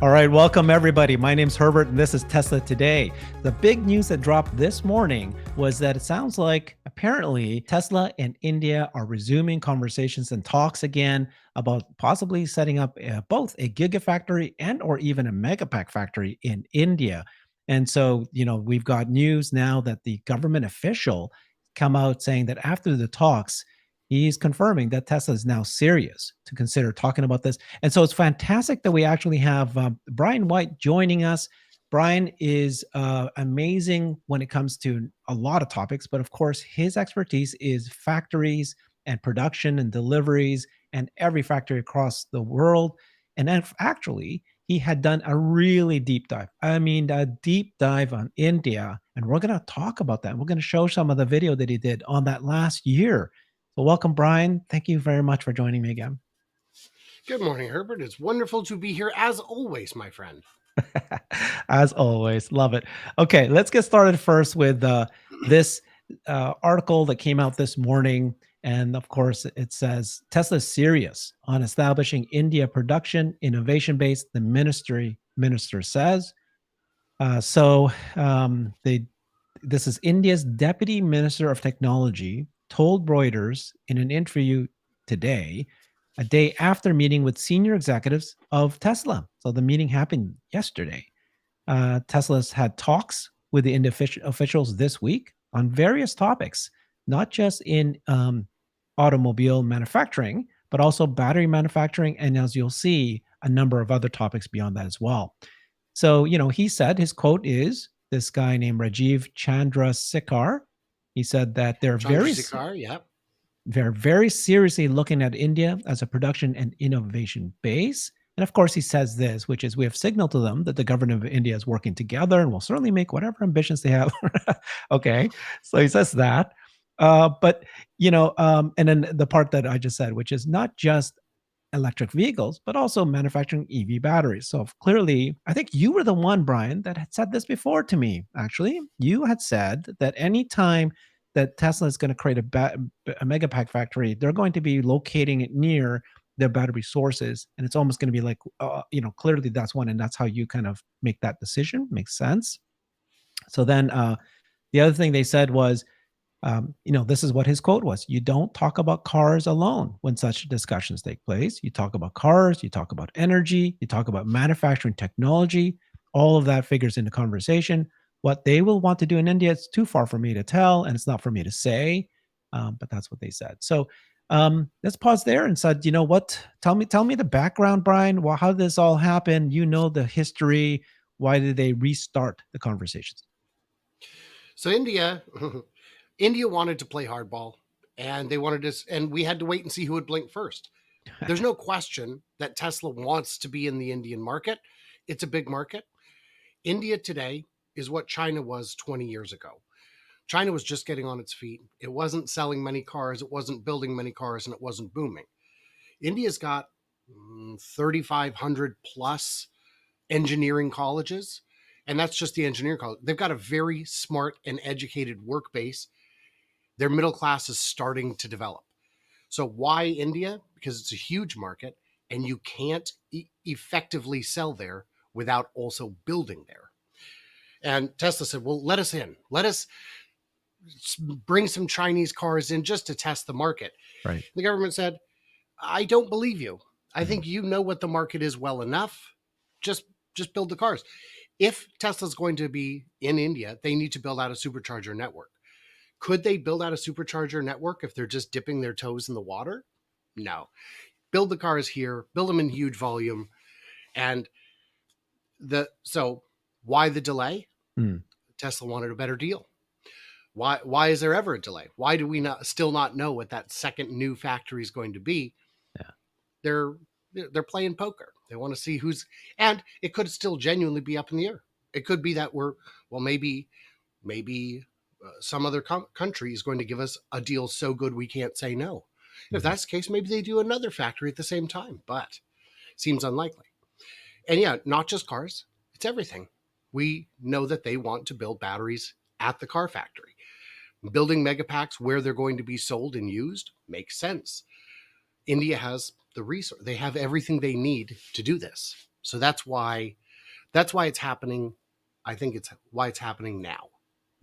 All right, welcome everybody. My name's Herbert and this is Tesla Today. The big news that dropped this morning was that it sounds like apparently Tesla and India are resuming conversations and talks again about possibly setting up both a gigafactory and or even a megapack factory in India. And so, we've got news now that the government official come out saying that after the talks, he's confirming that Tesla is now serious to consider talking about this. And so it's fantastic that we actually have Brian White joining us. Brian is amazing when it comes to a lot of topics, but of course, his expertise is factories and production and deliveries and every factory across the world. And then actually, he had done a really deep dive. I mean, a deep dive on India. And we're going to talk about that. We're going to show some of the video that he did on that last year. So, welcome, Brian. Thank you very much for joining me again. Good morning, Herbert. It's wonderful to be here as always, my friend. As always, love it. Okay, let's get started first with this article that came out this morning. And of course, it says Tesla is serious on establishing India production innovation base, the minister says. This is India's Deputy Minister of Technology told Reuters in an interview today, a day after meeting with senior executives of Tesla. So the meeting happened yesterday. Tesla's had talks with the India officials this week on various topics, not just in automobile manufacturing, but also battery manufacturing. And as you'll see, a number of other topics beyond that as well. So, he said his quote is this guy named Rajiv Chandrasekhar. He said that Chandrasekhar, yeah. they're very seriously looking at India as a production and innovation base. And of course, he says this, which is we have signaled to them that the government of India is working together and will certainly make whatever ambitions they have. Okay. So he says that. And then the part that I just said, which is not just electric vehicles, but also manufacturing EV batteries. So clearly, I think you were the one, Brian, that had said this before to me. Actually, you had said that anytime that Tesla is going to create a megapack factory, they're going to be locating it near their battery sources, and it's almost going to be like, clearly that's one, and that's how you kind of make that decision. Makes sense. So then, the other thing they said was this is what his quote was. You don't talk about cars alone when such discussions take place. You talk about cars, you talk about energy, you talk about manufacturing technology. All of that figures into conversation. What they will want to do in India, it's too far for me to tell, and it's not for me to say. But that's what they said. So let's pause there and said, you know what? Tell me the background, Brian. Well, how did this all happen? You know the history. Why did they restart the conversations? So India wanted to play hardball, and they wanted us, and we had to wait and see who would blink first. There's no question that Tesla wants to be in the Indian market. It's a big market. India today is what China was 20 years ago. China was just getting on its feet. It wasn't selling many cars, it wasn't building many cars, and it wasn't booming. India's got 3,500 plus engineering colleges, and that's just the engineering college. They've got a very smart and educated work base. Their middle class is starting to develop. So why India? Because it's a huge market, and you can't effectively sell there without also building there. And Tesla said, well, let us in. Let us bring some Chinese cars in just to test the market. Right. The government said, I don't believe you. I think you know what the market is well enough. Just build the cars. If Tesla's going to be in India, they need to build out a supercharger network. Could they build out a supercharger network if they're just dipping their toes in the water? No. Build the cars here, build them in huge volume. And so why the delay? Tesla wanted a better deal. Why is there ever a delay? Why do we still not know what that second new factory is going to be? Yeah. They're playing poker. They want to see who's, and it could still genuinely be up in the air. It could be that maybe some other country is going to give us a deal so good we can't say no. If that's the case, maybe they do another factory at the same time, but seems unlikely. And yeah, not just cars, it's everything. We know that they want to build batteries at the car factory. Building megapacks where they're going to be sold and used makes sense. India has the resource. They have everything they need to do this. So that's why it's happening. I think it's why it's happening now.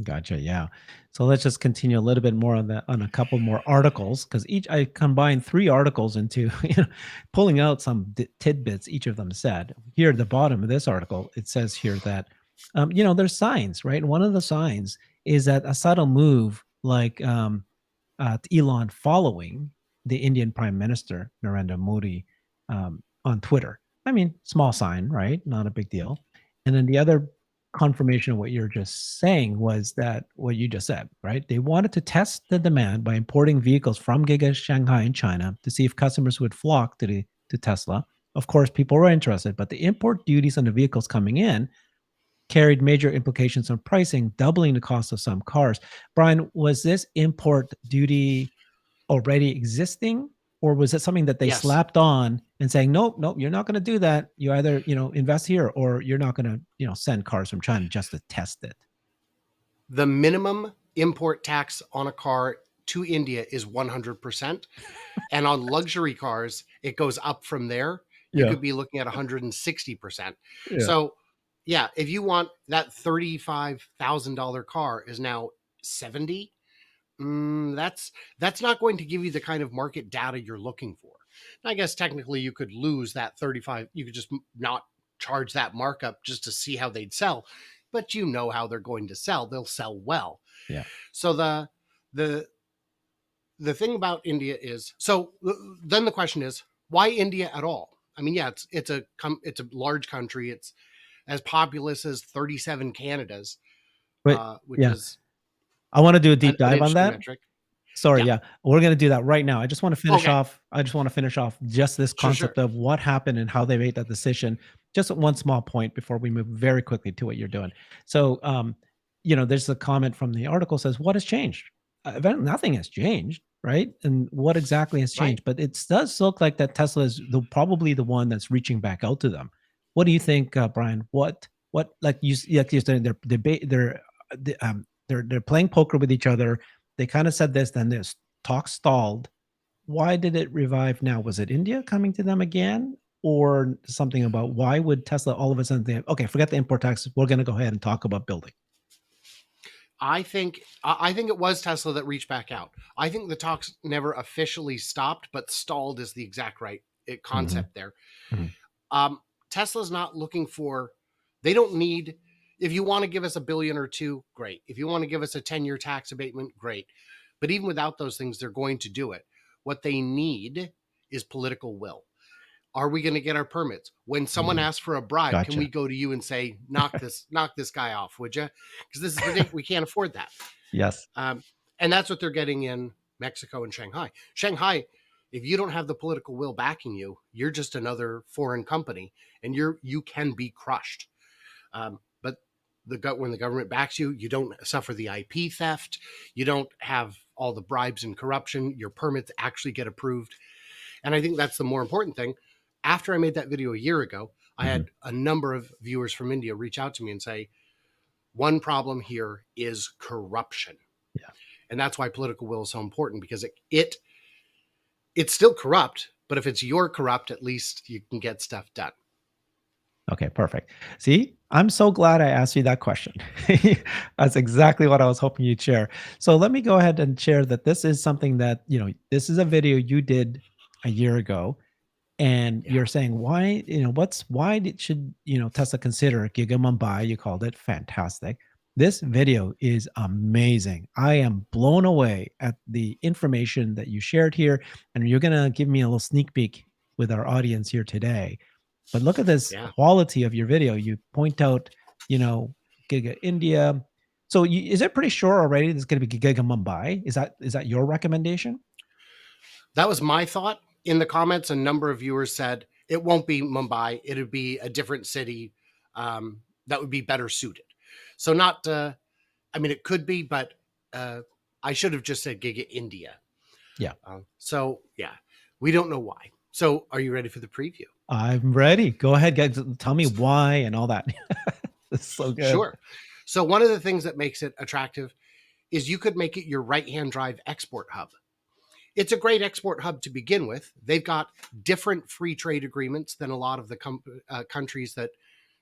Gotcha. Yeah. So let's just continue a little bit more on on a couple more articles because each I combined three articles into pulling out some tidbits each of them said. Here at the bottom of this article, it says here that there's signs, right? And one of the signs is that a subtle move like Elon following the Indian Prime Minister Narendra Modi on Twitter. I mean, small sign, right? Not a big deal. And then the other confirmation of what you're just saying was that what you just said, right? They wanted to test the demand by importing vehicles from Giga Shanghai in China to see if customers would flock to Tesla. Of course, people were interested, but the import duties on the vehicles coming in carried major implications on pricing, doubling the cost of some cars. Brian, was this import duty already existing, or was it something that they Yes. slapped on and saying, nope, nope, you're not going to do that. You either, invest here or you're not going to, send cars from China just to test it. The minimum import tax on a car to India is 100%. And on luxury cars, it goes up from there. You Yeah. could be looking at 160%. Yeah. So, yeah, if you want that $35,000 car is now 70, that's not going to give you the kind of market data you're looking for. I guess technically you could lose that 35. You could just not charge that markup just to see how they'd sell, but you know how they're going to sell. They'll sell well. Yeah. So the the thing about India is, so then the question is, why India at all? I mean, yeah, it's a large country. It's as populous as 37 Canadas, But which yeah, is I want to do a deep an dive on interesting that. metric. Sorry, Yeah. yeah. We're going to do that right now. Okay. I just want to finish off just this Sure. Sure. concept of what happened and how they made that decision. Just one small point before we move very quickly to what you're doing. So, there's a comment from the article says, "What has changed?" Nothing has changed, right? And what exactly has Right. changed? But it does look like that Tesla is probably the one that's reaching back out to them. What do you think, Brian? What like you said, they're debate, they're playing poker with each other. They kind of said this, then this talk stalled. Why did it revive now? Was it India coming to them again? Or something about why would Tesla all of a sudden think, okay, forget the import taxes. We're going to go ahead and talk about building. I think it was Tesla that reached back out. I think the talks never officially stopped, but stalled is the exact right Mm-hmm. concept there. Mm-hmm. Tesla's not looking for. They don't need. If you want to give us a billion or two, great. If you want to give us a 10-year tax abatement, great. But even without those things, they're going to do it. What they need is political will. Are we going to get our permits? When someone Mm-hmm. asks for a bribe, can we Gotcha. go to you and say, knock this guy off, would you? Because this is ridiculous. We can't afford that. Yes. And that's what they're getting in Mexico and Shanghai. Shanghai, if you don't have the political will backing you, you're just another foreign company, and you can be crushed. But when the government backs you, you don't suffer the IP theft. You don't have all the bribes and corruption. Your permits actually get approved. And I think that's the more important thing. After I made that video a year ago, I Mm-hmm. had a number of viewers from India reach out to me and say, one problem here is corruption. Yeah. And that's why political will is so important, because it's still corrupt, but if it's your corrupt, at least you can get stuff done. Okay, perfect. See, I'm so glad I asked you that question. That's exactly what I was hoping you'd share. So let me go ahead and share that this is something that, this is a video you did a year ago. And Yeah. you're saying why, why should, Tesla consider Giga Mumbai? You called it fantastic. This video is amazing. I am blown away at the information that you shared here. And you're going to give me a little sneak peek with our audience here today. But look at this Yeah. quality of your video. You point out, Giga India. So is it pretty sure already there's going to be Giga Mumbai? Is that your recommendation? That was my thought. In the comments, a number of viewers said it won't be Mumbai. It'd be a different city that would be better suited. So not, I mean, it could be, but I should have just said Giga India. Yeah. So yeah, we don't know why. So are you ready for the preview? I'm ready. Go ahead, guys. Tell me why and all that. It's so good. Sure. So one of the things that makes it attractive is you could make it your right-hand drive export hub. It's a great export hub to begin with. They've got different free trade agreements than a lot of the countries that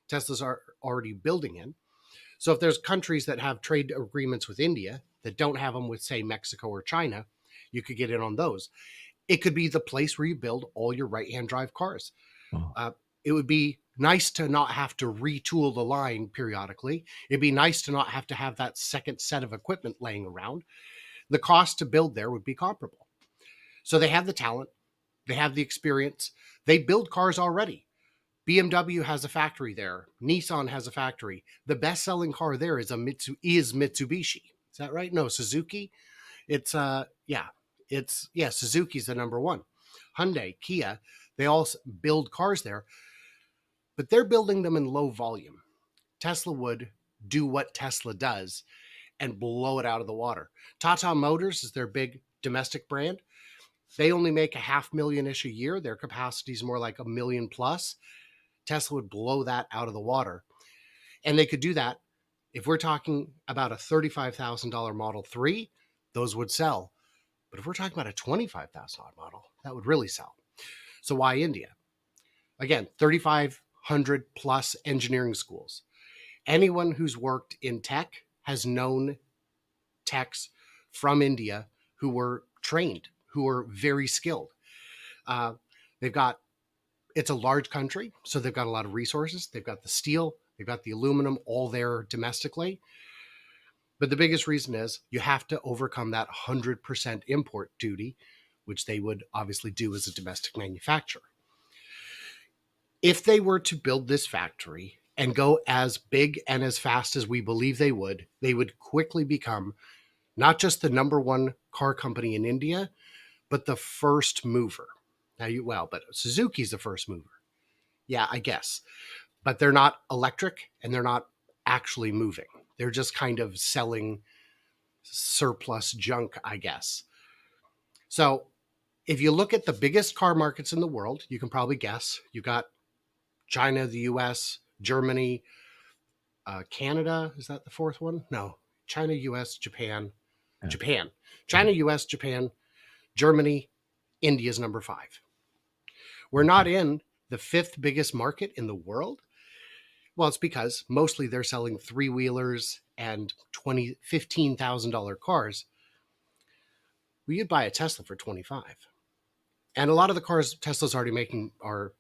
Tesla's are already building in. So if there's countries that have trade agreements with India that don't have them with, say, Mexico or China, you could get in on those. It could be the place where you build all your right-hand drive cars. Oh. It would be nice to not have to retool the line periodically. It'd be nice to not have to have that second set of equipment laying around. The cost to build there would be comparable. So they have the talent, they have the experience, they build cars already. BMW has a factory there. Nissan has a factory. The best-selling car there is Mitsubishi. Is that right? No, Suzuki. It's Suzuki's the number one. Hyundai, Kia, they all build cars there, but they're building them in low volume. Tesla would do what Tesla does and blow it out of the water. Tata Motors is their big domestic brand. They only make 500,000-ish a year. Their capacity is more like 1 million plus. Tesla would blow that out of the water. And they could do that. If we're talking about a $35,000 Model 3, those would sell. But if we're talking about a $25,000 model, that would really sell. So why India? Again, 3,500 plus engineering schools. Anyone who's worked in tech has known techs from India who were trained, who are very skilled. It's a large country, so they've got a lot of resources. They've got the steel, they've got the aluminum, all there domestically. But the biggest reason is you have to overcome that 100% import duty, which they would obviously do as a domestic manufacturer. If they were to build this factory and go as big and as fast as we believe they would quickly become not just the number one car company in India, but the first mover. But Suzuki's the first mover. Yeah, I guess. But they're not electric and they're not actually moving. They're just kind of selling surplus junk, I guess. So if you look at the biggest car markets in the world, you can probably guess. You've got China, the US, Germany, Canada. Is that the fourth one? No. China, US, Japan. Yeah. Japan. China, US, Japan, Germany, India's number 5. We're not in the 5th biggest market in the world. Well, it's because mostly they're selling 3-wheelers and $15,000 cars. Well, you'd buy a Tesla for 25. And a lot of the cars Tesla's already making are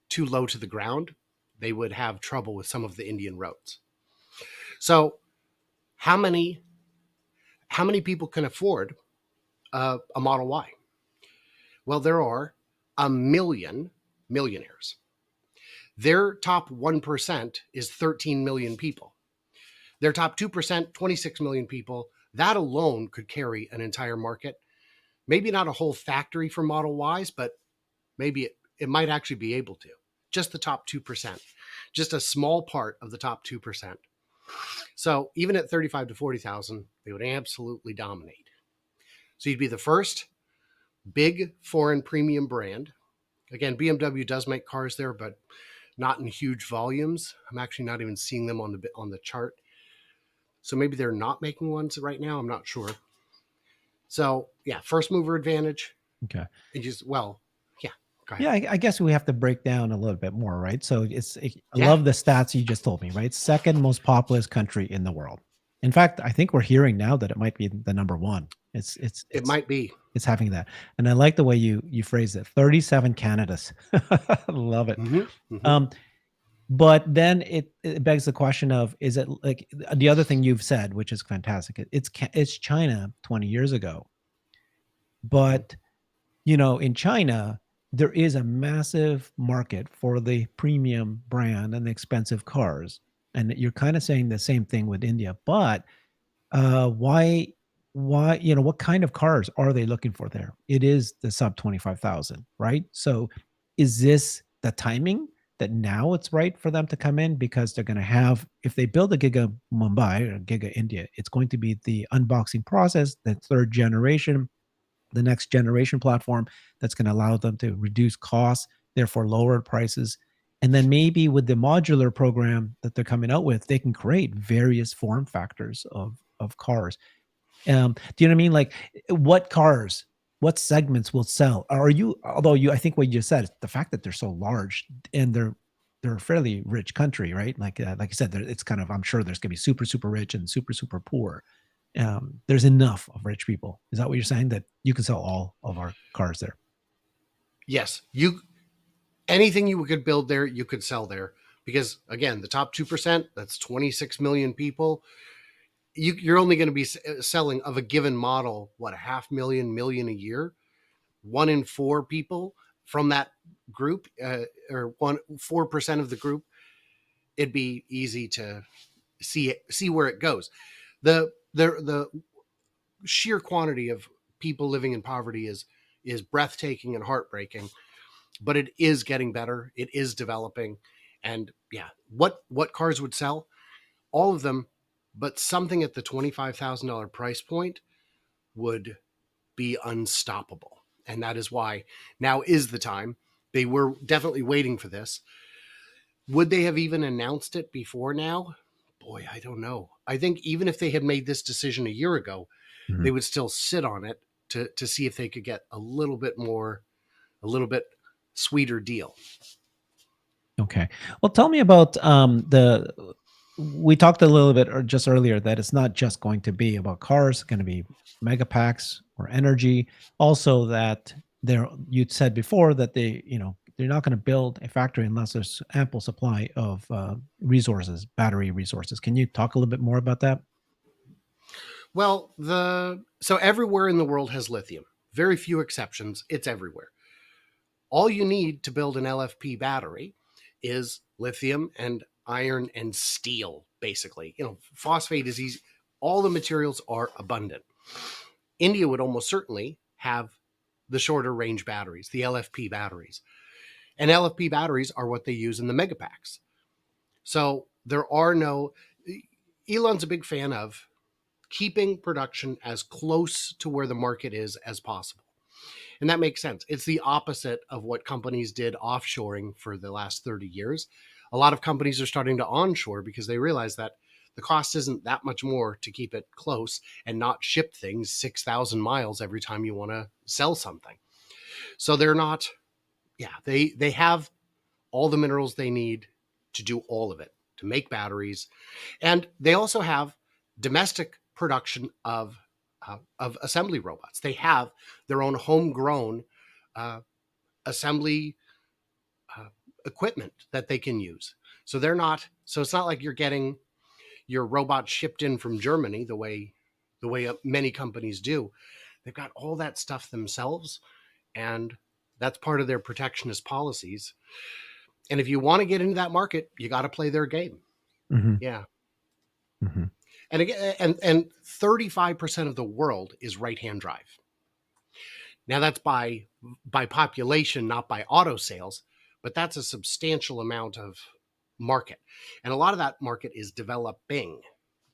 too low to the ground. They would have trouble with some of the Indian roads. So how many people can afford a Model Y? Well, there are 1 million millionaires. Their top 1% is 13 million people. Their top 2%, 26 million people. That alone could carry an entire market. Maybe not a whole factory for Model Ys, but maybe it might actually be able to. Just the top 2%. Just a small part of the top 2%. So even at 35 to 40,000, they would absolutely dominate. So you'd be the first big foreign premium brand. Again, BMW does make cars there, but not in huge volumes. I'm actually not even seeing them on the chart. So maybe they're not making ones right now. I'm not sure. So yeah, first mover advantage. Okay. Yeah, I guess we have to break down a little bit more, right? So I love the stats you just told me, right? Second most populous country in the world. In fact, I think we're hearing now that it might be the number one. It might be. It's having that. And I like the way you phrased it. 37 Canadas. Love it. Mm-hmm. Mm-hmm. But then it begs the question of, is it like the other thing you've said, which is fantastic. It's China 20 years ago. But, in China, there is a massive market for the premium brand and the expensive cars. And you're kind of saying the same thing with India. But why, what kind of cars are they looking for there? It is the sub 25,000, right? So is this the timing that now it's right for them to come in? Because they're going to have, if they build a Giga Mumbai or Giga India, it's going to be the unboxing process, the 3rd generation, the next generation platform that's going to allow them to reduce costs, therefore lower prices. And then maybe with the modular program that they're coming out with, they can create various form factors of cars. Do you know what I mean? Like, what cars what segments will sell? Are you, although you, I think what you just said, the fact that they're so large and they're a fairly rich country, right? Like you said, it's kind of, I'm sure there's gonna be super super rich and super super poor. There's enough of rich people. Is that what you're saying, that you can sell all of our cars there? Yes, you anything you could build there, you could sell there, because again, the top 2%, that's 26 million people. You're only going to be selling of a given model, what, a half million a year. 1 in 4 people from that group, or 4% of the group, it'd be easy to see where it goes. The sheer quantity of people living in poverty is breathtaking and heartbreaking, but it is getting better. It is developing. And yeah, what cars would sell? All of them, but something at the $25,000 price point would be unstoppable. And that is why now is the time. They were definitely waiting for this. Would they have even announced it before now? Boy, I don't know. I think even if they had made this decision a year ago, Mhm. they would still sit on it to see if they could get a little bit more, a little bit sweeter deal. Okay. Well, tell me about the. We talked a little bit or just earlier that it's not just going to be about cars, it's going to be mega packs or energy. Also, that there, you said before that they're not going to build a factory unless there's ample supply of resources, battery resources. Can you talk a little bit more about that? Well, the so everywhere in the world has lithium. Very few exceptions. It's everywhere. All you need to build an LFP battery is lithium and iron and steel, basically. Phosphate is easy. All the materials are abundant. India would almost certainly have the shorter range batteries, the LFP batteries. And LFP batteries are what they use in the megapacks. So there are no. Elon's a big fan of keeping production as close to where the market is as possible. And that makes sense. It's the opposite of what companies did offshoring for the last 30 years. A lot of companies are starting to onshore because they realize that the cost isn't that much more to keep it close and not ship things 6,000 miles every time you want to sell something. So they're not, yeah, they have all the minerals they need to do all of it, to make batteries. And they also have domestic production of assembly robots. They have their own homegrown uh, assembly uh, equipment that they can use. So they're not. So it's not like you're getting your robot shipped in from Germany the way many companies do. They've got all that stuff themselves, and that's part of their protectionist policies. And if you want to get into that market, you got to play their game. Hmm. Yeah. Hmm. And again, and 35% of the world is right-hand drive. Now that's by population, not by auto sales, but that's a substantial amount of market. And a lot of that market is developing.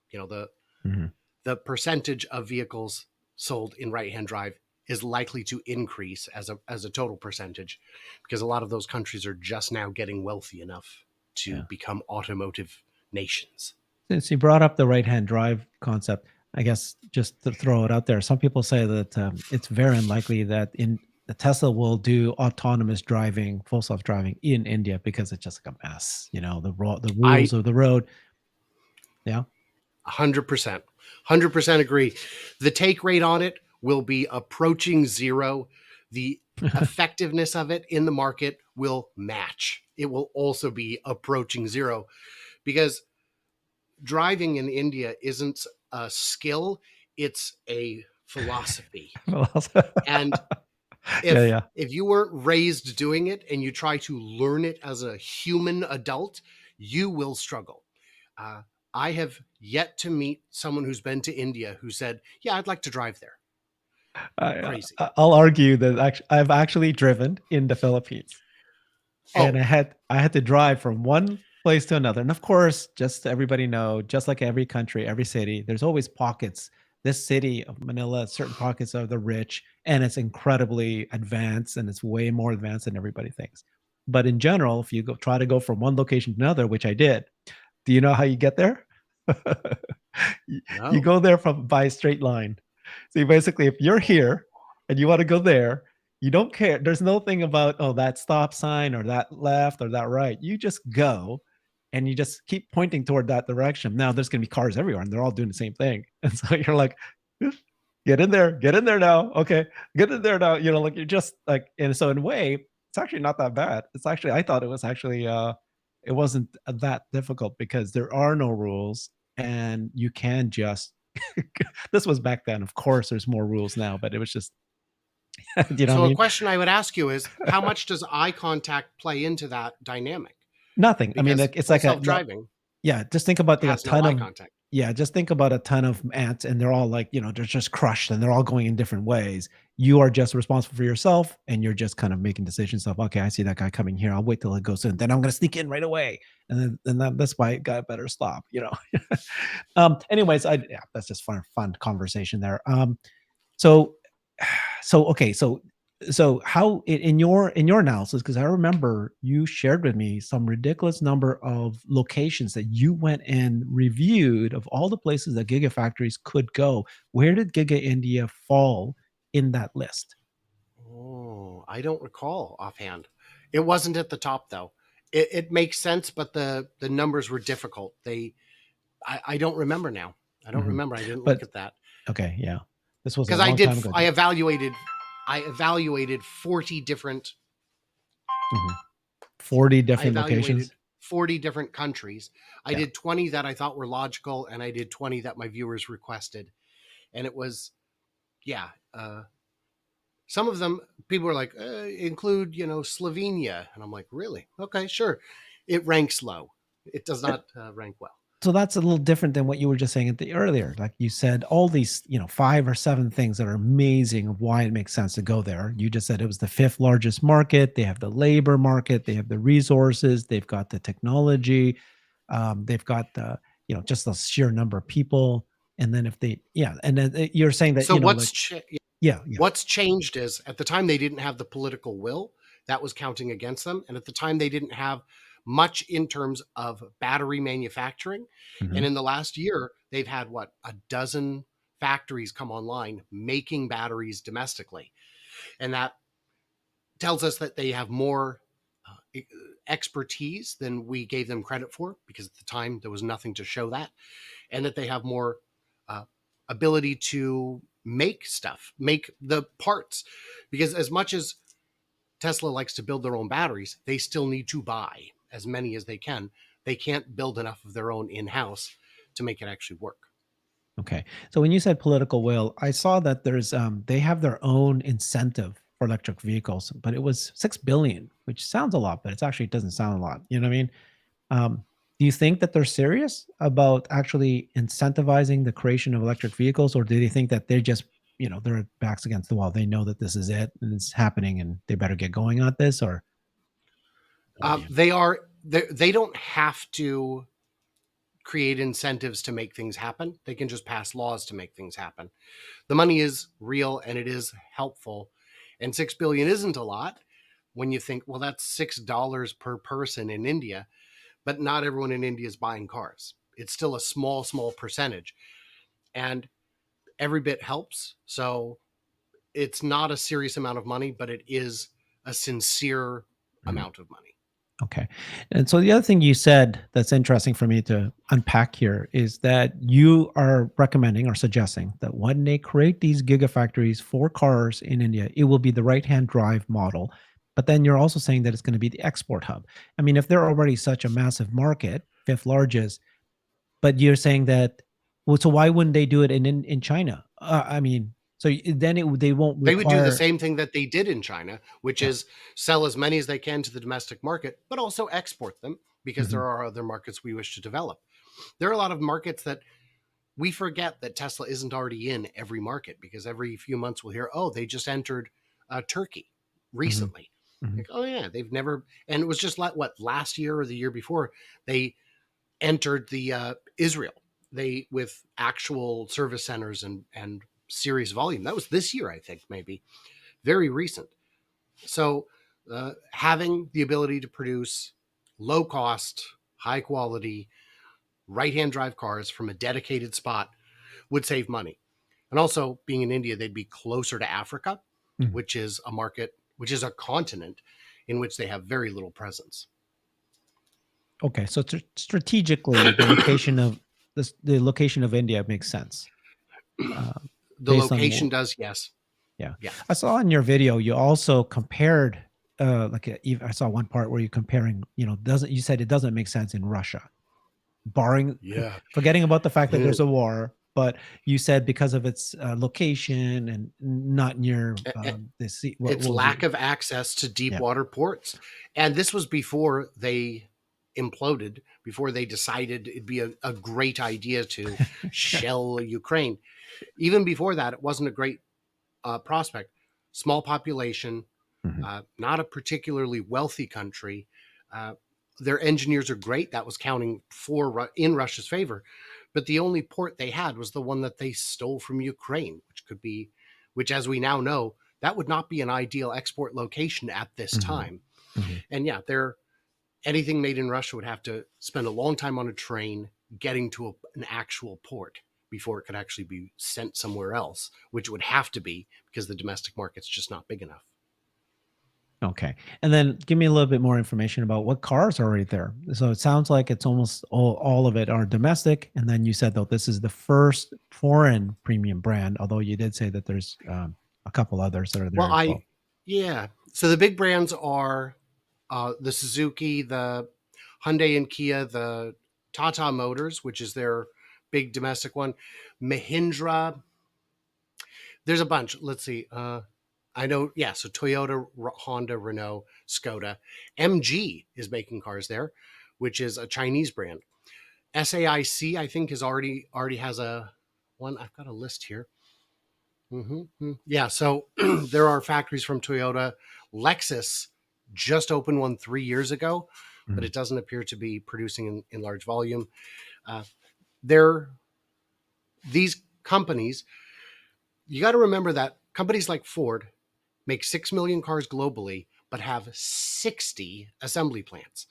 You know, Hmm. the percentage of vehicles sold in right-hand drive is likely to increase as a total percentage, because a lot of those countries are just now getting wealthy enough to Yeah. become automotive nations. Since you brought up the right-hand drive concept, I guess just to throw it out there, some people say that it's very unlikely that in the Tesla will do autonomous driving, full self-driving in India because it's just like a mess. The rules I of the road. Yeah. 100%, 100% agree. The take rate on it will be approaching zero. The effectiveness of it in the market will match. It will also be approaching zero, because driving in India isn't a skill, it's a philosophy. Well, also- And yeah, if yeah. if you weren't raised doing it and you try to learn it as a human adult, you will struggle. Uh, I have yet to meet someone who's been to India who said, "Yeah, I'd like to drive there." Crazy. I'll argue that I've actually driven in the Philippines, and Oh, I had to drive from one place to another. And of course, just so everybody know, just like every country, every city, there's always pockets. This city of Manila, certain pockets are the rich, and it's incredibly advanced, and it's way more advanced than everybody thinks. But in general, if you try to go from one location to another, which I did, do you know how you get there? you no. go there by a straight line. So you basically, if you're here and you want to go there. You don't care. There's no thing about, oh, that stop sign or that left or that right. You just go and you just keep pointing toward that direction. Now there's going to be cars everywhere and they're all doing the same thing. And so you're like, get in there now. Okay, get in there now. Like you're just like, and so in a way, it's actually not that bad. It's actually, I thought it was actually, it wasn't that difficult because there are no rules and you can just, this was back then. Of course, there's more rules now, but it was just, do you know what So I a mean? question I would ask you is, how much does eye contact play into that dynamic? Nothing. I mean, Because it's full like a no. self-driving Yeah, just think about a has no ton eye of, contact. yeah, just think about a ton of ants and they're all like, they're just crushed and they're all going in different ways. You are just responsible for yourself and you're just kind of making decisions of, okay, I see that guy coming here. I'll wait till it goes in. Then I'm going to sneak in right away. That's why it got better stop. Anyways, yeah, that's just fun conversation there. So okay, so how in your analysis, because I remember you shared with me some ridiculous number of locations that you went and reviewed of all the places that gigafactories could go. Where did Giga India fall in that list? Oh, I don't recall offhand. It wasn't at the top though. It makes sense, but the numbers were difficult. I don't remember now. I don't Mhm. remember. I didn't look But at that okay, yeah, this was a because long time ago. I evaluated 40 different Mhm. 40 I different evaluated locations. 40 different countries. I Yeah. did 20 that I thought were logical, and I did 20 that my viewers requested. And it was, yeah, some of them people were like, include, Slovenia. And I'm like, really? Okay, sure. It ranks low. It does not rank well. So that's a little different than what you were just saying at the earlier. Like you said, all these, 5 or 7 things that are amazing of why it makes sense to go there. You just said it was the fifth largest market. They have the labor market. They have the resources. They've got the technology. They've got the, just the sheer number of people. And then if they, yeah, and then you're saying that, So like, yeah, yeah. what's changed is at the time they didn't have the political will that was counting against them, and at the time they didn't have much in terms of battery manufacturing. And Mhm. in the last year, they've had what, a dozen factories come online making batteries domestically, and that tells us that they have more expertise than we gave them credit for, because at the time there was nothing to show that, and that they have more uh, ability to make stuff, make the parts. Because as much as Tesla likes to build their own batteries, they still need to buy as many as they can. They can't build enough of their own in house to make it actually work. Okay. So when you said political will, I saw that there's they have their own incentive for electric vehicles, but it was 6 billion, which sounds a lot, but it's actually it doesn't sound a lot. You know what I mean? Um, do you think that they're serious about actually incentivizing the creation of electric vehicles, or do they think that they're just, their backs against the wall? They know that this is it and it's happening and they better get going on this, or no idea. They don't have to create incentives to make things happen. They can just pass laws to make things happen. The money is real and it is helpful. And 6 billion isn't a lot when you think, well, that's $6 per person in India, but not everyone in India is buying cars. It's still a small percentage. And every bit helps. So it's not a serious amount of money, but it is a sincere Mhm. amount of money. Okay. And so the other thing you said that's interesting for me to unpack here is that you are recommending or suggesting that when they create these gigafactories for cars in India, it will be the right-hand drive model. But then you're also saying that it's going to be the export hub. I mean, if they're already such a massive market, fifth largest, but you're saying that, well, so why wouldn't they do it in China? I mean, so then they won't They would do the require, same thing that they did in China, which yeah. is sell as many as they can to the domestic market, but also export them because there Mhm. are other markets we wish to develop. There are a lot of markets that we forget that Tesla isn't already in every market, because every few months we'll hear, oh, they just entered Turkey Mhm. recently. Mhm. Like, oh yeah, they've never, and it was just like what, last year or the year before they entered the Israel. They with actual service centers and serious volume. That was this year, I think, maybe very recent. So having the ability to produce low cost, high quality, right hand drive cars from a dedicated spot would save money. And also, being in India, they'd be closer to Africa. Mhm. which is a market, which is a continent in which they have very little presence. Okay, so strategically, the location of India makes sense uh, The based on location does, yes. yeah. Yeah. I saw in your video you also compared I saw one part where you're comparing, doesn't you said it doesn't make sense in Russia, barring Yeah. forgetting about the fact that there's a war, but you said because of its location and not near the sea. What Its was it? lack of access to deep Yeah. water ports. And this was before they imploded, before they decided it'd be a great idea to shell Ukraine. Even before that, it wasn't a great prospect. Small population, Mhm. not a particularly wealthy country. Uh, their engineers are great. That was counting in Russia's favor. But the only port they had was the one that they stole from Ukraine, which, as we now know, that would not be an ideal export location at this Mhm. time. Mhm. And yeah, anything made in Russia would have to spend a long time on a train getting to an actual port before it could actually be sent somewhere else, which would have to be because the domestic market's just not big enough. Okay. And then give me a little bit more information about what cars are right there. So it sounds like it's almost all of it are domestic. And then you said, though, this is the first foreign premium brand, although you did say that there's a couple others that are there Well, as well. yeah. So the big brands are the Suzuki, the Hyundai and Kia, the Tata Motors, which is their big domestic one, Mahindra. There's a bunch. Let's see. I know, yeah. So Toyota, Honda, Renault, Skoda, MG is making cars there, which is a Chinese brand. SAIC, I think, is already has a one. I've got a list here. Yeah, so there are factories from Toyota. Lexus just opened one 3 years ago, but Mhm. it doesn't appear to be producing in large volume. Uh, they're these companies. You got to remember that companies like Ford make 6 million cars globally, but have 60 assembly plants.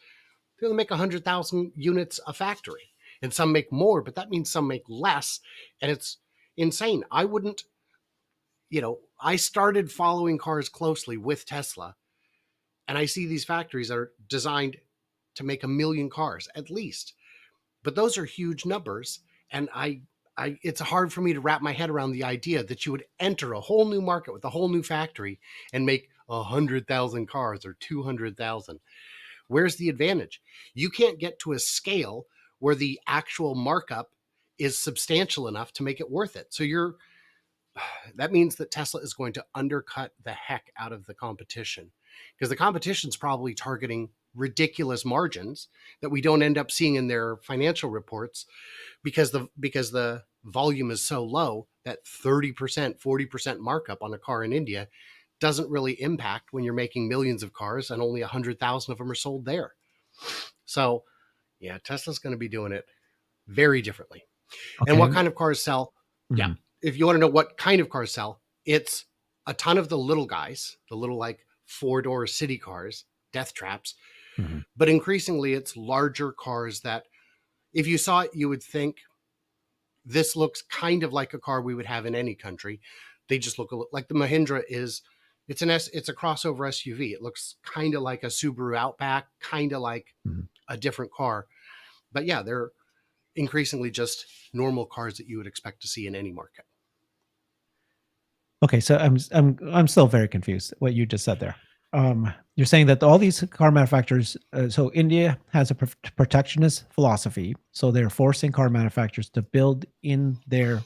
They only make 100,000 units a factory, and some make more, but that means some make less, and it's insane. I started following cars closely with Tesla, and I see these factories are designed to make 1 million cars at least. But those are huge numbers, and it's hard for me to wrap my head around the idea that you would enter a whole new market with a whole new factory and make 100,000 cars or 200,000. Where's the advantage? You can't get to a scale where the actual markup is substantial enough to make it worth it. So that means that Tesla is going to undercut the heck out of the competition, because the competition's probably targeting ridiculous margins that we don't end up seeing in their financial reports because the volume is so low that 30%, 40% markup on a car in India doesn't really impact when you're making millions of cars and only 100,000 of them are sold there. So, yeah, Tesla's going to be doing it very differently. And Okay. what kind of cars sell? Yeah. Mhm. If you want to know what kind of cars sell, it's a ton of the little guys, the little like 4-door city cars, death traps. Mhm. But increasingly, it's larger cars that if you saw it, you would think this looks kind of like a car we would have in any country. They just look like the Mahindra is. It's a crossover SUV. It looks kind of like a Subaru Outback, kind of like Mhm. a different car. But yeah, they're increasingly just normal cars that you would expect to see in any market. Okay, so I'm still very confused what you just said there. You're saying that all these car manufacturers, so India has a protectionist philosophy, so they're forcing car manufacturers to build in their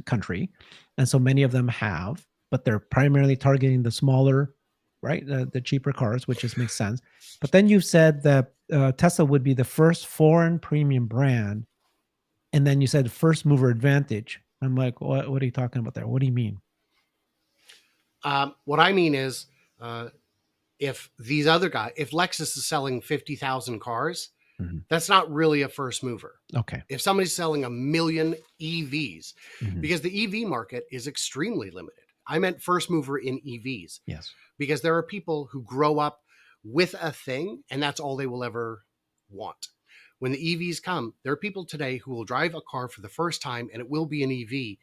country, and so many of them have, but they're primarily targeting the smaller, right, the cheaper cars, which just makes sense. But then you said that Tesla would be the first foreign premium brand, and then you said first mover advantage. I'm like, what are you talking about there? What do you mean? What I mean is, uh, if these other guys, if Lexus is selling 50,000 cars, Mhm. that's not really a first mover. Okay. If somebody's selling 1 million EVs, Mhm. because the EV market is extremely limited. I meant first mover in EVs, Yes. because there are people who grow up with a thing and that's all they will ever want. when the EVs come, there are people today who will drive a car for the first time and it will be an EV.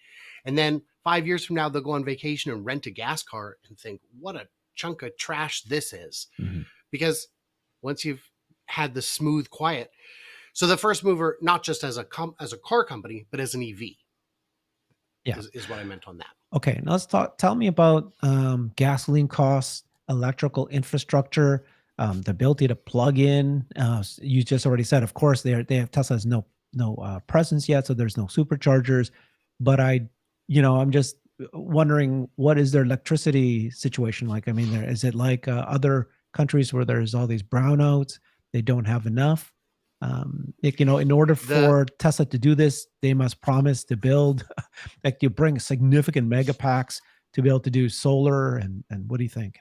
And then 5 years from now, they'll go on vacation and rent a gas car and think, what a chunk of trash this is. Mm-hmm. Because once you've had the smooth, quiet. So the first mover, not just as a car company, but as an EV Yeah. is what I meant on that. Okay, now let's talk. Tell me about gasoline costs, electrical infrastructure, the ability to plug in. You just already said, of course, they have Tesla has no presence yet, so there's no superchargers. But I'm just wondering, what is their electricity situation like? I mean, is it like other countries where there's all these brownouts? They don't have enough. In order The for Tesla to do this, they must promise to build like you bring significant mega packs to be able to do solar and what do you think?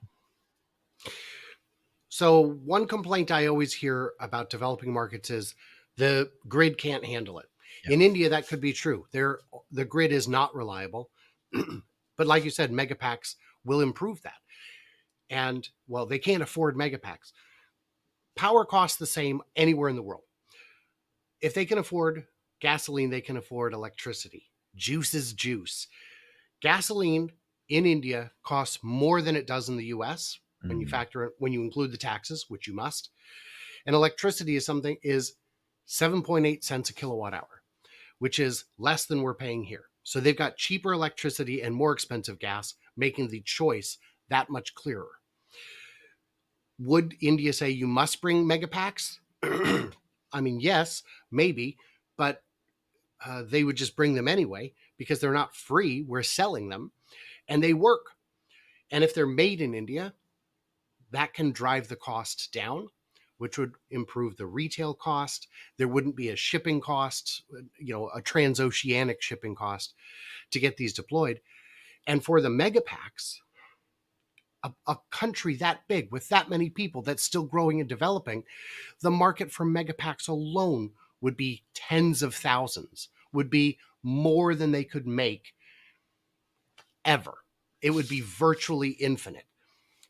So one complaint I always hear about developing markets is the grid can't handle it. Yeah. In India, that could be true. The grid is not reliable. But like you said, megapacks will improve that. And well, they can't afford megapacks. Power costs the same anywhere in the world. If they can afford gasoline, they can afford electricity. Juice is juice. Gasoline in India costs more than it does in the US when you include the taxes, which you must. And electricity is 7.8 cents a kilowatt hour, which is less than we're paying here. So they've got cheaper electricity and more expensive gas, making the choice that much clearer. Would India say you must bring megapacks? I mean, yes, maybe, but they would just bring them anyway because they're not free. We're selling them and they work. And if they're made in India, that can drive the cost down, which would improve the retail cost. There wouldn't be a shipping cost, a transoceanic shipping cost to get these deployed. And for the megapacks, a country that big with that many people that's still growing and developing, the market for megapacks alone would be tens of thousands, would be more than they could make ever. It would be virtually infinite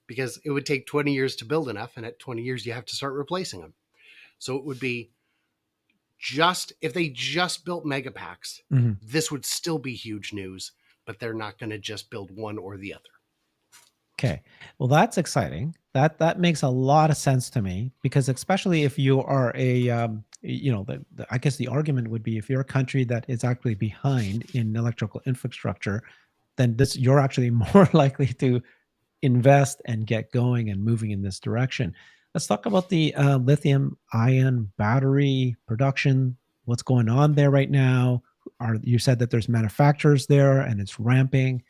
because it would take 20 years to build enough. And at 20 years, you have to start replacing them. So it would be if they just built megapacks, this would still be huge news, but they're not going to just build one or the other. Okay. Well, that's exciting. That makes a lot of sense to me because especially if you are I guess the argument would be if you're a country that is actually behind in electrical infrastructure, then you're actually more likely to invest and get going and moving in this direction. Let's talk about the lithium ion battery production. What's going on there right now? You said that there's manufacturers there and it's ramping.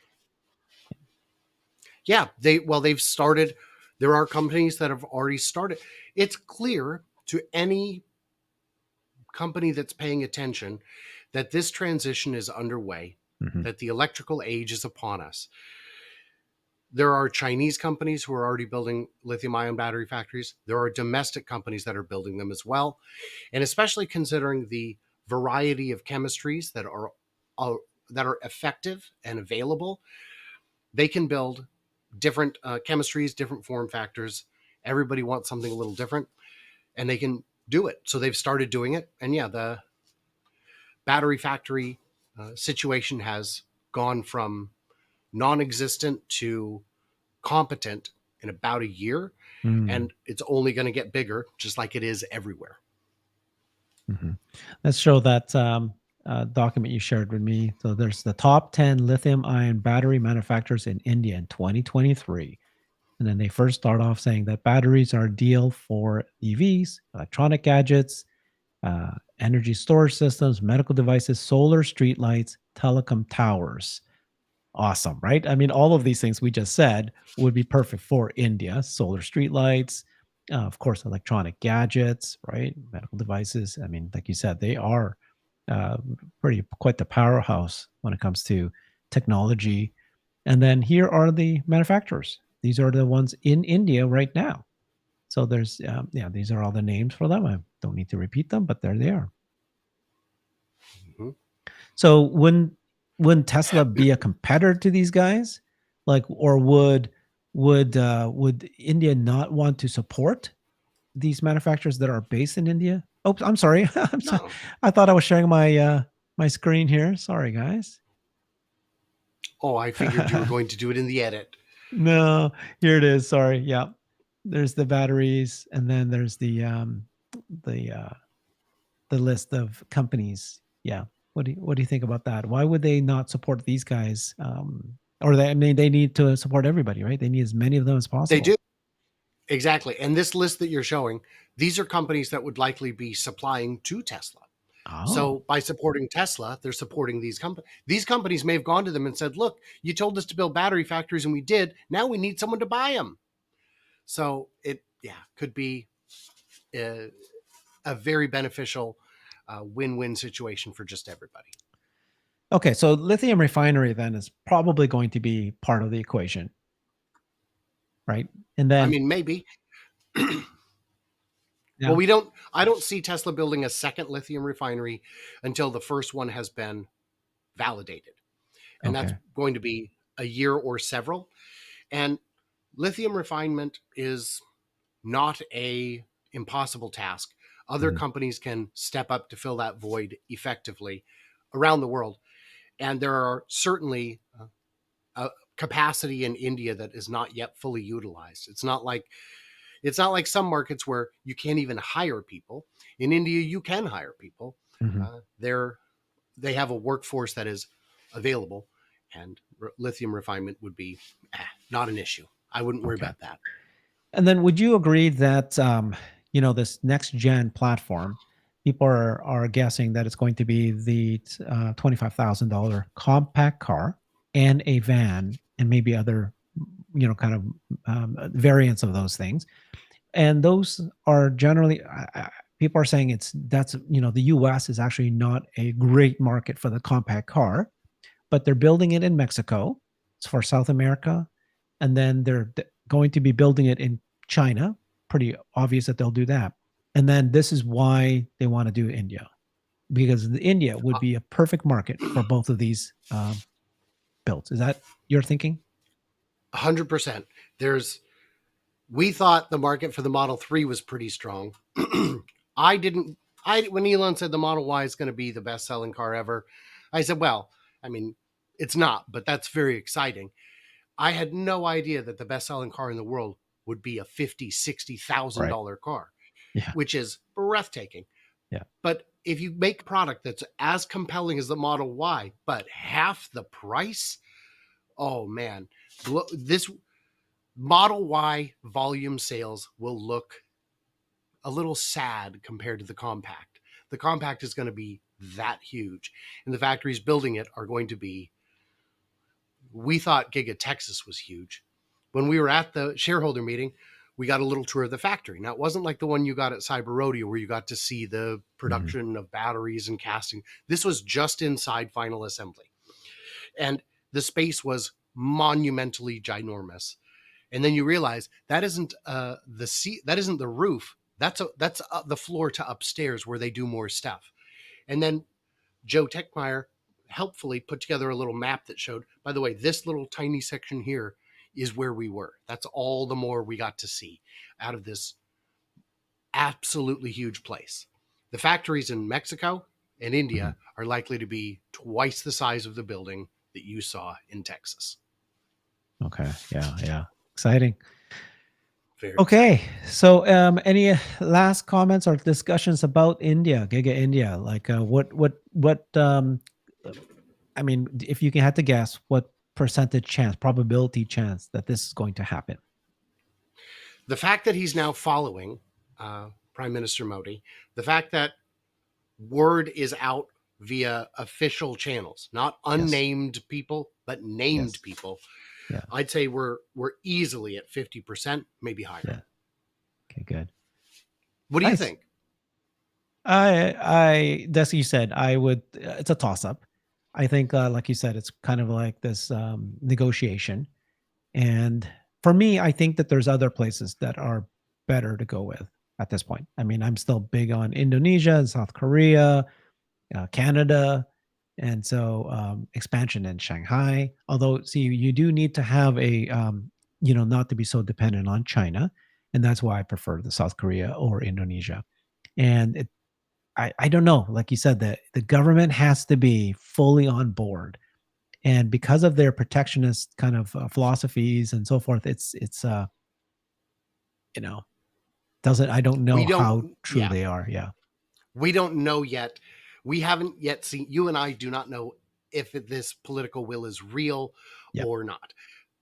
Yeah, they've started. There are companies that have already started. It's clear to any company that's paying attention that this transition is underway, that the electrical age is upon us. There are Chinese companies who are already building lithium-ion battery factories. There are domestic companies that are building them as well. And especially considering the variety of chemistries that are effective and available, they can build different chemistries, different form factors. Everybody wants something a little different, and they can do it. So they've started doing it. And yeah, the battery factory situation has gone from non-existent to competent in about a year. And it's only going to get bigger, just like it is everywhere. Let's show that document you shared with me. So there's the top 10 lithium ion battery manufacturers in India in 2023. And then they first start off saying that batteries are ideal for EVs, electronic gadgets, energy storage systems, medical devices, solar streetlights, telecom towers. Awesome, right? I mean, all of these things we just said would be perfect for India. Solar streetlights, of course, electronic gadgets, right? Medical devices. I mean, like you said, they are uh, quite the powerhouse when it comes to technology. And then here are the manufacturers. These are the ones in India right now. So there's, these are all the names for them. I don't need to repeat them, but there they are. So wouldn't Tesla be a competitor to these guys? Like, or would India not want to support these manufacturers that are based in India? Oops, I'm sorry. No. I thought I was sharing my screen here. Sorry, guys. Oh, I figured you were going to do it in the edit. No, here it is. Sorry. Yeah. There's the batteries, and then there's the the list of companies. Yeah. What do you think about that? Why would they not support these guys? Or they, I mean, they need to support everybody, right? They need as many of them as They possible. do. Exactly. And this list that you're showing, these are companies that would likely be supplying to Tesla. Oh, So by supporting Tesla, they're supporting these companies. These companies may have gone to them and said, "Look, you told us to build battery factories and we did. Now we need someone to buy them." So it, yeah, could be a very beneficial win-win situation for just everybody. okay. So lithium refinery then is probably going to be part of the equation, right? And I then mean, maybe. Well, yeah, I don't see Tesla building a second lithium refinery until the first one has been validated. And that's okay. going to be a year or several. And lithium refinement is not a impossible task. Other Mhm. companies can step up to fill that void effectively around the world. And there are certainly a capacity in India that is not yet fully utilized. It's not like some markets where you can't even hire people. In India, you can hire people. Mhm. They're they have a workforce that is available, and lithium refinement would be not an issue. I wouldn't worry Okay. about that. And then would you agree that this next gen platform, people are guessing that it's going to be the $25,000 compact car and a van and maybe other kind of variants of those things. And those are generally people are saying that's the US is actually not a great market for the compact car, but they're building it in Mexico. It's for South America, and then they're going to be building it in China. Pretty obvious that they'll do that. And then this is why they want to do India, because India would be a perfect market for both of these builds. Is that your thinking? 100%. There's We thought the market for the Model 3 was pretty strong. I didn't I When Elon said the Model Y is going to be the best selling car ever, I said, well, I mean, it's not, but that's very exciting. I had no idea that the best selling car in the world would be a 50, Right. $60,000 car, Yeah. which is breathtaking. Yeah. But if you make a product that's as compelling as the Model Y, but half the price, oh man, this Model Y volume sales will look a little sad compared to the compact. The compact is going to be that huge, and the factories building it are going to be. We thought Giga Texas was huge. When we were at the shareholder meeting, we got a little tour of the factory. Now, it wasn't like the one you got at Cyber Rodeo where you got to see the Mhm. production of batteries and casting. This was just inside final assembly. And the space was monumentally ginormous. And then you realize that isn't the seat, that isn't the roof. That's the floor to upstairs where they do more stuff. And then Joe Techmeyer helpfully put together a little map that showed, by the way, this little tiny section here is where we were. That's all the more we got to see out of this absolutely huge place. The factories in Mexico and Mhm. India are likely to be twice the size of the building that you saw in Texas. Okay. Yeah. Yeah. Exciting. Very Okay. exciting. So, any last comments or discussions about India, Giga India? Like, I mean, if you can had to guess, what percentage chance, probability chance that this is going to happen? The fact that he's now following Prime Minister Modi, the fact that word is out via official channels, not Yes. unnamed people, but named Yes. people, Yeah. I'd say we're easily at 50%, maybe higher. Yeah. Okay. Good. What do you Nice. think? That's what you said. I would. It's a toss up. I think, like you said, it's kind of like this negotiation. And for me, I think that there's other places that are better to go with at this point. I mean, I'm still big on Indonesia and South Korea, Canada, and so expansion in Shanghai. Although, see, you do need to have not to be so dependent on China, and that's why I prefer the South Korea or Indonesia. And I don't know. Like you said, the government has to be fully on board, and because of their protectionist kind of philosophies and so forth, it's you know doesn't I don't We know how don't, true yeah, they are. Yeah, we don't know yet. We haven't yet seen, you and I do not know if this political will is real yeah, or not.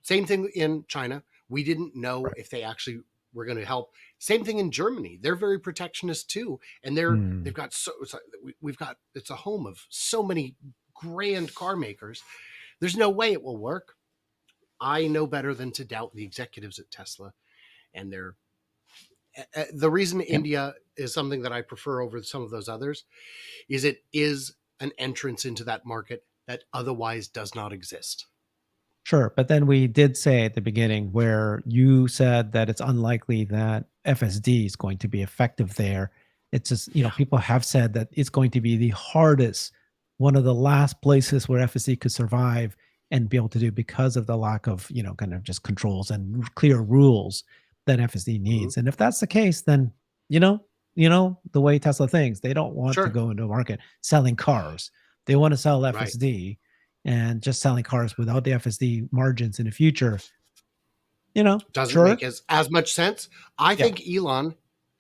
Same thing in China. We didn't know right. if they actually were going to help. Same thing in Germany. They're very protectionist too, and they've Mm. got we've got, it's a home of so many grand car makers. There's no way it will work. I know better than to doubt the executives at Tesla and their. The reason Yep. India is something that I prefer over some of those others is it is an entrance into that market that otherwise does not exist. Sure, but then we did say at the beginning where you said that it's unlikely that FSD is going to be effective there. It's just, Yeah. people have said that it's going to be the hardest, one of the last places where FSD could survive and be able to do because of the lack of, kind of just controls and clear rules that FSD Mhm. needs. And if that's the case, then, the way Tesla thinks, they don't want to Sure. go into a market selling cars. They want to sell Right. FSD, and just selling cars without the FSD margins in the future, Doesn't make sure. as much sense. I Yeah, think Elon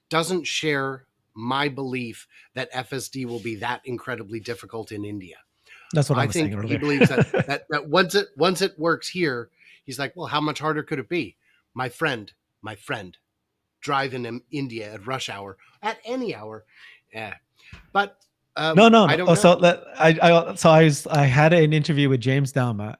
doesn't share my belief that FSD will be that incredibly difficult in India. that's what I I was saying think he earlier. believes that once it works here, he's like, well, how much harder could it be? My friend, my friend, drive in India at rush hour, at any hour. Yeah. But No, no, I no. don't Oh, so know. let I had an interview with James Dalma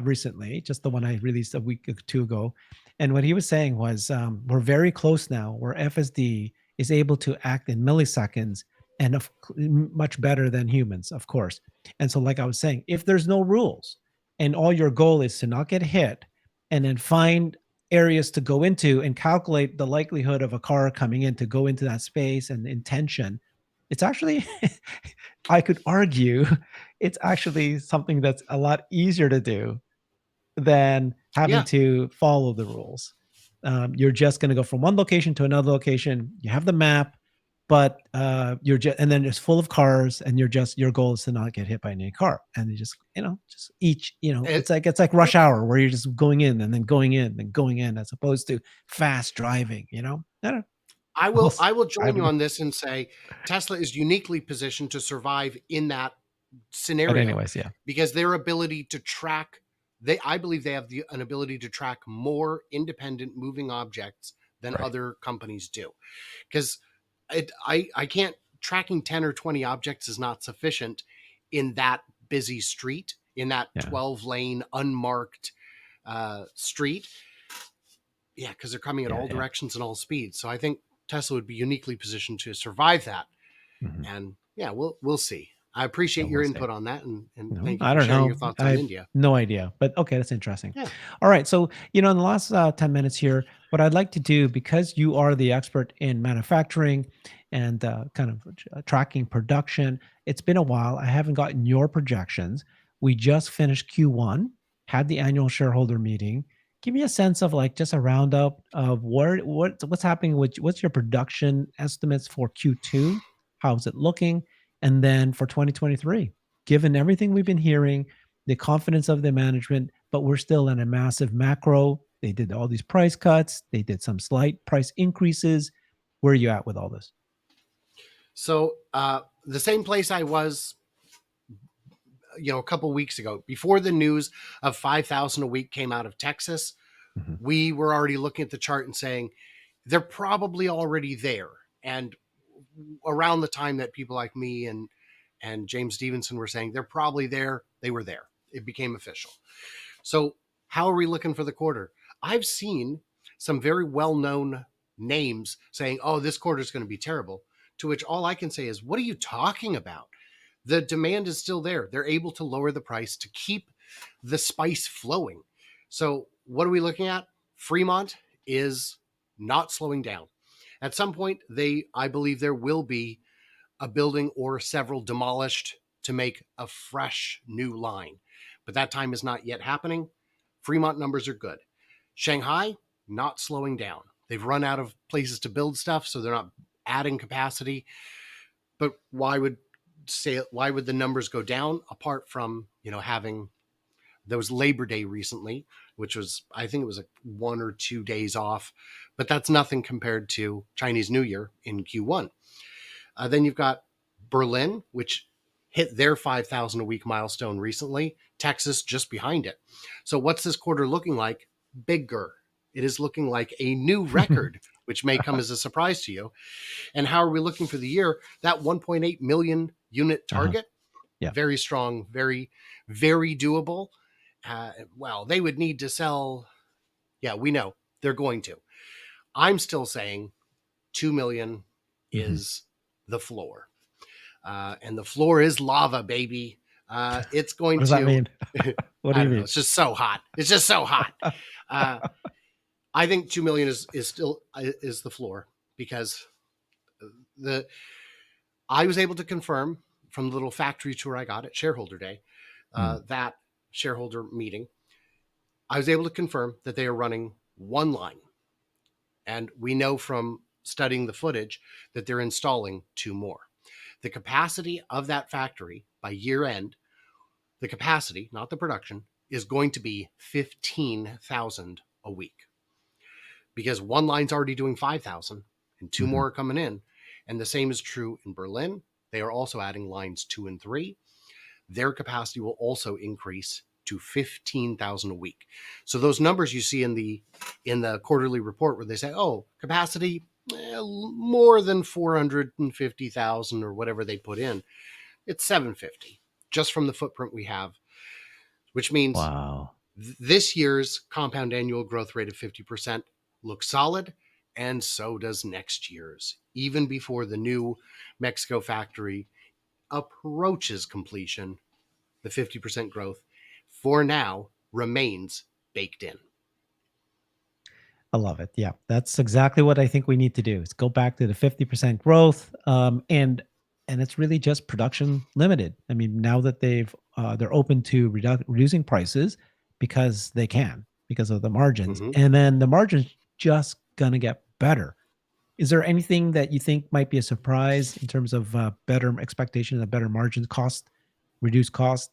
recently, just the one I released a week or two ago, and what he was saying was, we're very close now, where FSD is able to act in milliseconds and much better than humans, of course. And so, like I was saying, if there's no rules and all your goal is to not get hit, and then find areas to go into and calculate the likelihood of a car coming in to go into that space and intention, it's actually I could argue it's actually something that's a lot easier to do than having Yeah. to follow the rules. You're just going to go from one location to another location. You have the map, but you're just, and then it's full of cars, and your goal is to not get hit by any car. And you just, just each, It, it's like rush hour where you're just going in and then going in and going in, as opposed to fast driving. I don't know. I We'll will s- I will I join don't you know. on this and say Tesla is uniquely positioned to survive in that But scenario anyways, yeah, because their ability to track, they I believe they have an ability to track more independent moving objects than right, other companies do. Because I can't, tracking 10 or 20 objects is not sufficient in that busy street, in that yeah, 12 lane unmarked street. Yeah, because they're coming at yeah, all yeah. directions and all speeds. So I think Tesla would be uniquely positioned to survive that. Mhm. And yeah, we'll see. I Yeah, appreciate your we'll see. input on that, and No, thank you I for don't sharing your know. thoughts I on have India. no idea, but okay, that's interesting. Yeah. All right, so in the last 10 minutes here, what I'd like to do, because you are the expert in manufacturing and kind of tracking production, it's been a while. I haven't gotten your projections. We just finished Q1, had the annual shareholder meeting. Give me a sense of, like, just a roundup of what's happening with what's your production estimates for Q2, how's it looking, and then for 2023, given everything we've been hearing, the confidence of the management, but we're still in a massive macro. They did all these price cuts, they did some slight price increases. Where are you at with all this? So the same place I was, a couple weeks ago, before the news of 5,000 a week came out of Texas, Mhm. we were already looking at the chart and saying they're probably already there. And around the time that people like me and James Stevenson were saying they're probably there, they were there. It became official. So how are we looking for the quarter? I've seen some very well-known names saying, "Oh, this quarter is going to be terrible." To which all I can say is, "What are you talking about? The demand is still there. They're able to lower the price to keep the spice flowing." So, what are we looking at? Fremont is not slowing down. At some point, I believe there will be a building or several demolished to make a fresh new line. But that time is not yet happening. Fremont numbers are good. Shanghai, not slowing down. They've run out of places to build stuff, so they're not adding capacity. But why would the numbers go down apart from, having those Labor Day recently, which was, I think it was like 1 or 2 days off, but that's nothing compared to Chinese New Year in Q1. Then you've got Berlin, which hit their 5,000 a week milestone recently. Texas just behind it. So what's this quarter looking like? Bigger. It is looking like a new record, which may come as a surprise to you. And how are we looking for the year? That 1.8 million unit target, Yeah. very strong, very, very doable. Well, they would need to sell. Yeah, we know they're going to. I'm still saying 2 million is the floor. And the floor is lava, baby. It's going What does that to, mean? What do I you don't know. mean? It's just so hot. It's just so hot. Uh, I think 2 million is still is the floor, because the I was able to confirm from the little factory tour I got at shareholder day, that shareholder meeting, I was able to confirm that they are running one line. And we know from studying the footage that they're installing two more. The capacity of that factory by year end, the capacity, not the production, is going to be 15,000 a week, because one line's already doing 5,000 and two more are coming in. And the same is true in Berlin. They are also adding lines 2 and 3. Their capacity will also increase to 15,000 a week. So those numbers you see in the quarterly report where they say, oh, capacity more than 450,000 or whatever they put in, it's 750 just from the footprint we have, which means Wow. this year's compound annual growth rate of 50% looks solid, and so does next year's, even before the new Mexico factory approaches completion. The 50% growth for now remains baked in. I love it. Yeah, that's exactly what I think we need to do. Is go back to the 50% growth, and it's really just production limited. I mean, now that they're open to reducing prices because they can, because of the margins, Mm-hmm. and then the margins just gonna get better. Is there anything that you think might be a surprise in terms of better expectations of better margins, reduced cost?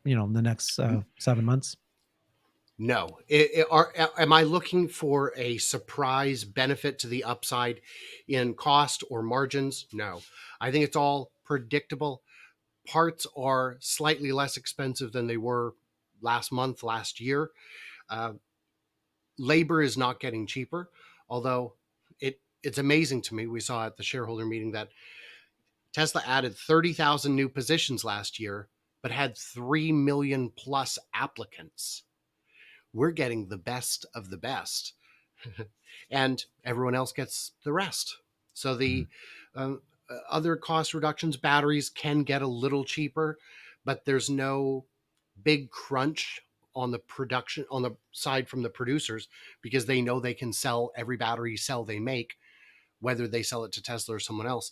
In the next 7 months. No. Am I looking for a surprise benefit to the upside in cost or margins? No. I think it's all predictable. Parts are slightly less expensive than they were last month, last year. Uh, Labor is not getting cheaper, although it's amazing to me. We saw at the shareholder meeting that Tesla added 30,000 new positions last year, but had 3 million plus applicants. We're getting the best of the best, and everyone else gets the rest. So the um, other cost reductions, batteries can get a little cheaper, but there's no big crunch on the production, on the side from the producers, because they know they can sell every battery cell they make, whether they sell it to Tesla or someone else.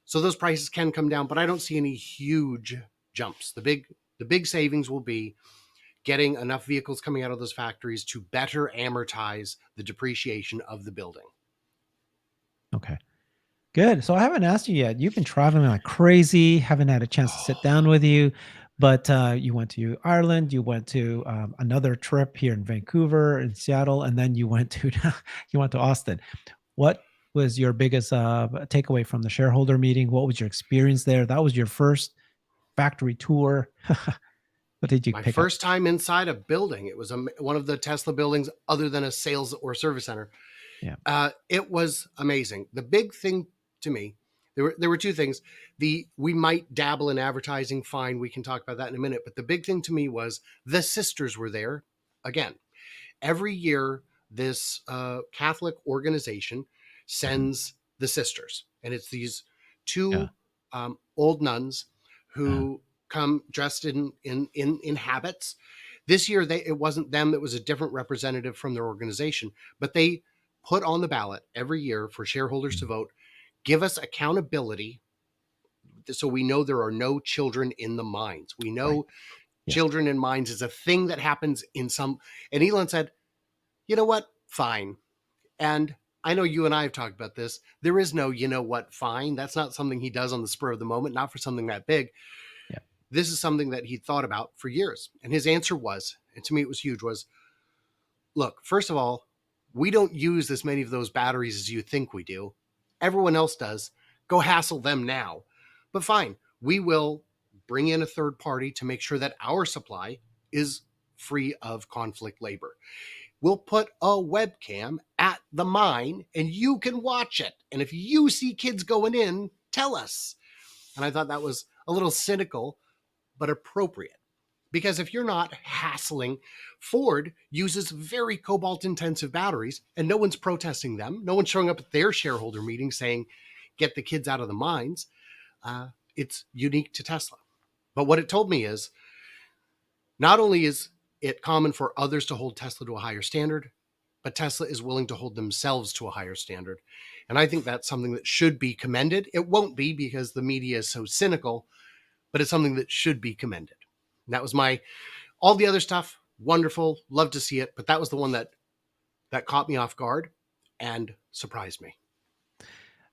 So those prices can come down, but I don't see any huge jumps. The big savings will be getting enough vehicles coming out of those factories to better amortize the depreciation of the building. Okay. Good. So I haven't asked you yet. You've been traveling like crazy. Haven't had a chance to sit down with you, but you went to Ireland. You went to another trip here in Vancouver, in Seattle, and then you went to you went to Austin. What was your biggest takeaway from the shareholder meeting? What was your experience there? That was your first factory tour. What did you My pick up? first time inside a building. It was one of the Tesla buildings other than a sales or service center. Yeah. It was amazing. The big thing to me, there were two things. We might dabble in advertising, fine, we can talk about that in a minute. But the big thing to me was the sisters were there again. Every year, this Catholic organization sends the sisters, and it's these Yeah. two old nuns Uh, who come dressed in habits. This year, it wasn't them; it was a different representative from their organization. But they put on the ballot every year for shareholders to vote. Give us accountability, so we know there are no children in the mines. We right. know Yes. children in mines is a thing that happens in some. And Elon said, you know what? Fine. And I know you and I have talked about this. There is no, you know what, fine. That's not something he does on the spur of the moment, not for something that big. Yeah. This is something that he thought about for years. And his answer was, and to me it was huge, was look, first of all, we don't use as many of those batteries as you think we do. Everyone else does. Go hassle them now. But fine, we will bring in a third party to make sure that our supply is free of conflict labor. We'll put a webcam at the mine and you can watch it. And if you see kids going in, tell us. And I thought that was a little cynical, but appropriate. Because if you're not hassling, Ford uses very cobalt intensive batteries and no one's protesting them. No one's showing up at their shareholder meeting saying, get the kids out of the mines. It's unique to Tesla. But what it told me is not only is it common for others to hold Tesla to a higher standard, but Tesla is willing to hold themselves to a higher standard. And I think that's something that should be commended. It won't be because the media is so cynical, but it's something that should be commended. And that was all the other stuff, wonderful, love to see it, but that was the one that caught me off guard and surprised me.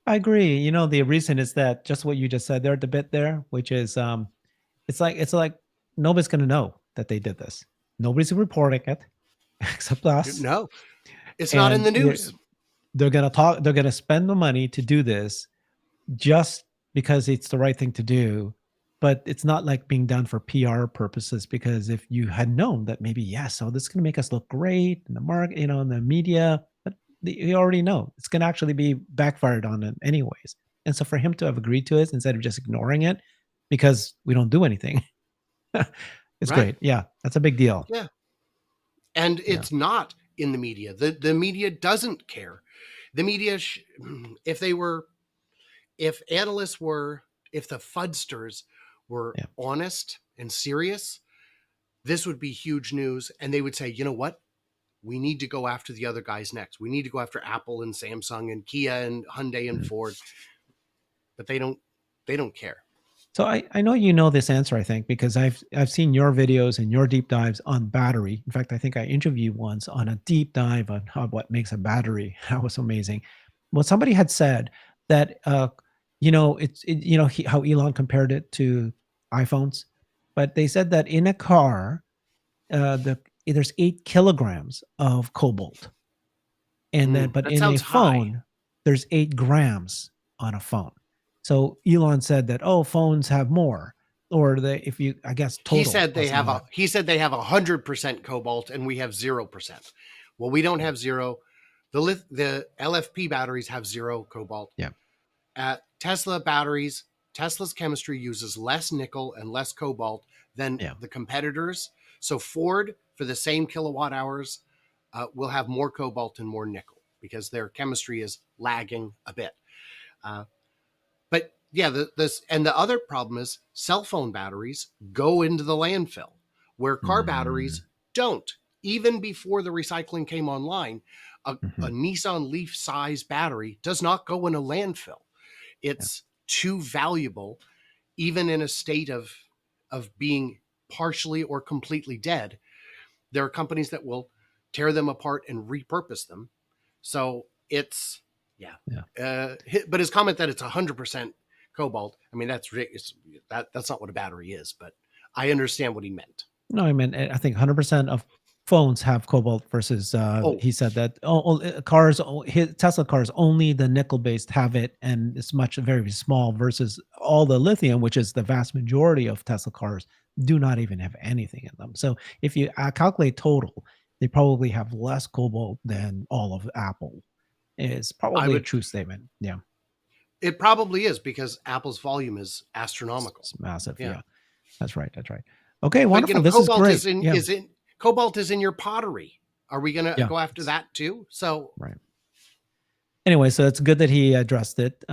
I agree. The reason is that just what you just said there at the bit there, which is it's like nobody's gonna know that they did this. Nobody's reporting it except us. No, it's not in And the news. they're gonna spend the money to do this just because it's the right thing to do. But it's not like being done for PR purposes, because if you had known that maybe, yes, so this is going to make us look great in the market, in the media, but you already know it's going to actually be backfired on it anyways. And so for him to have agreed to it instead of just ignoring it because we don't do anything, it's Right. great. Yeah, that's a big deal. Yeah. And it's not in the media. The media doesn't care. The media, if analysts were, if the fudsters were honest and serious, this would be huge news. And they would say, you know what? We need to go after the other guys next. We need to go after Apple and Samsung and Kia and Hyundai and Ford. But they don't care. So I know you know this answer, I think, because I've seen your videos and your deep dives on battery. In fact, I think I interviewed once on a deep dive on what makes a battery. That was amazing. Well, somebody had said that how Elon compared it to iPhones, but they said that in a car, there's 8 kilograms of cobalt, and then but That in a sounds phone, high. there's 8 grams on a phone. So Elon said that, phones have more, or if you, I guess, He total. said they have 100% cobalt and we have 0%. Well, we don't have zero. The LFP batteries have zero cobalt. Yeah. Tesla batteries, Tesla's chemistry uses less nickel and less cobalt than the competitors. So Ford, for the same kilowatt hours, will have more cobalt and more nickel because their chemistry is lagging a bit. But yeah, the other problem is cell phone batteries go into the landfill where car batteries don't. Even before the recycling came online, a Nissan Leaf size battery does not go in a landfill. It's too valuable, even in a state of being partially or completely dead. There are companies that will tear them apart and repurpose them. So it's but his comment that it's 100% cobalt, I mean, that's not what a battery is, but I understand what he meant. No, I mean, I think 100% of phones have cobalt versus he said that Tesla cars, only the nickel based have it, and it's very small, versus all the lithium, which is the vast majority of Tesla cars, do not even have anything in them. So if you calculate total, they probably have less cobalt than all of Apple. Is probably a true statement. Yeah. It probably is because Apple's volume is astronomical. It's massive. Yeah. That's right. Okay, wonderful. This cobalt is great. Cobalt is in your pottery. Are we going to go after that too? So right. Anyway, so it's good that he addressed it.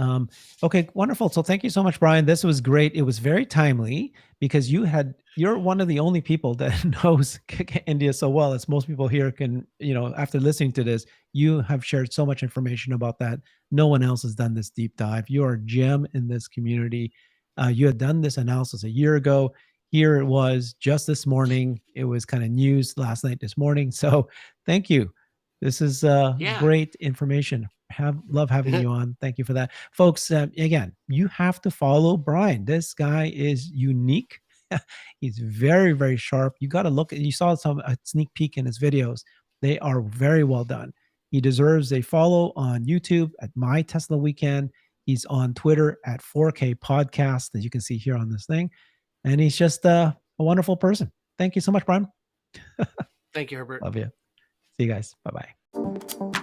Okay, wonderful. So thank you so much, Brian. This was great. It was very timely because you're one of the only people that knows India so well, as most people here can, after listening to this, you have shared so much information about that. No one else has done this deep dive. You are a gem in this community. You had done this analysis a year ago. Here it was just this morning. It was kind of news last night, this morning. So thank you. This is great information. love having you on. Thank you for that, folks. Again, you have to follow Brian. This guy is unique. He's very, very sharp. You got to look. You saw a sneak peek in his videos. They are very well done. He deserves a follow on YouTube at My Tesla Weekend. He's on Twitter at 4K Podcast, that you can see here on this thing. And he's just a wonderful person. Thank you so much, Brian. Thank you, Herbert. Love you. See you guys. Bye-bye.